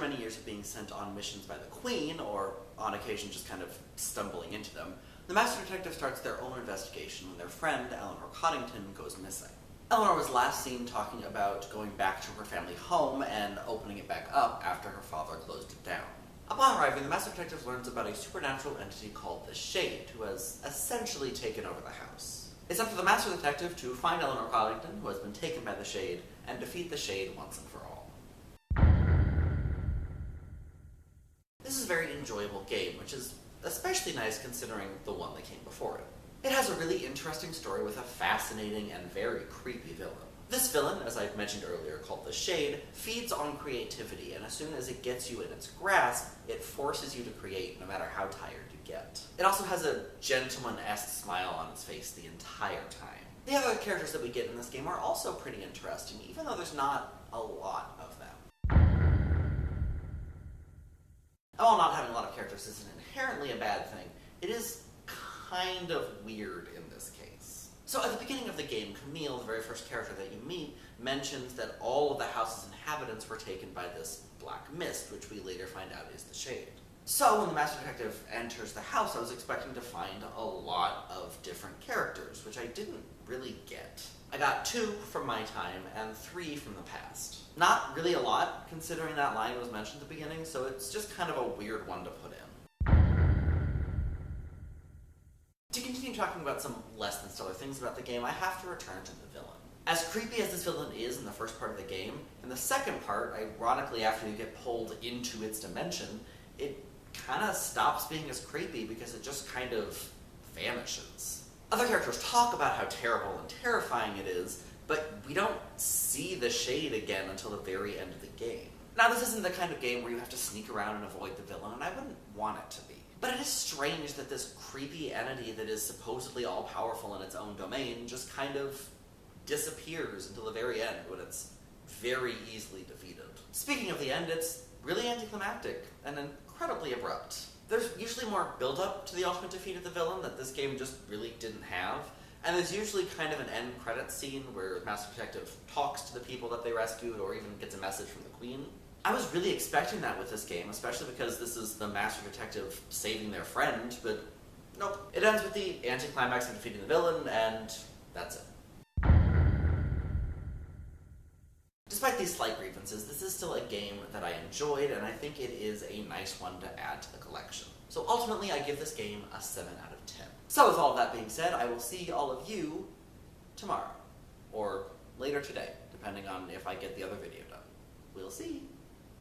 many years of being sent on missions by the Queen, or on occasion just kind of stumbling into them, the Master Detective starts their own investigation when their friend, Eleanor Coddington, goes missing. Eleanor was last seen talking about going back to her family home and opening it back up after her father closed it down. Upon arriving, the Master Detective learns about a supernatural entity called the Shade, who has essentially taken over the house. It's up to the Master Detective to find Eleanor Coddington, who has been taken by the Shade, and defeat the Shade once and for all. This is a very enjoyable game, which is especially nice considering the one that came before it. It has a really interesting story with a fascinating and very creepy villain. This villain, as I've mentioned earlier, called the Shade, feeds on creativity, and as soon as it gets you in its grasp, it forces you to create no matter how tired you get. It also has a gentleman-esque smile on its face the entire time. The other characters that we get in this game are also pretty interesting, even though there's not a lot of them. And while not having a lot of characters isn't inherently a bad thing, it is kind of weird in this case. So at the beginning of the game, Camille, the very first character that you meet, mentions that all of the house's inhabitants were taken by this black mist, which we later find out is the Shade. So when the Master Detective enters the house, I was expecting to find a lot of different characters, which I didn't really get. I got 2 from my time and 3 from the past. Not really a lot, considering that line was mentioned at the beginning, so it's just kind of a weird one to put in. To continue talking about some less than stellar things about the game, I have to return to the villain. As creepy as this villain is in the first part of the game, in the second part, ironically after you get pulled into its dimension, it kind of stops being as creepy because it just kind of vanishes. Other characters talk about how terrible and terrifying it is, but we don't see the Shade again until the very end of the game. Now, this isn't the kind of game where you have to sneak around and avoid the villain, and I wouldn't want it to be. But it is strange that this creepy entity that is supposedly all-powerful in its own domain just kind of disappears until the very end when it's very easily defeated. Speaking of the end, it's really anticlimactic and incredibly abrupt. There's usually more build-up to the ultimate defeat of the villain that this game just really didn't have, and there's usually kind of an end credits scene where Master Detective talks to the people that they rescued or even gets a message from the Queen. I was really expecting that with this game, especially because this is the Master Detective saving their friend, but nope. It ends with the anticlimax of defeating the villain, and that's it. Despite these slight grievances, this is still a game that I enjoyed, and I think it is a nice one to add to the collection. So ultimately, I give this game a 7 out of 10. So with all of that being said, I will see all of you tomorrow, or later today, depending on if I get the other video done. We'll see.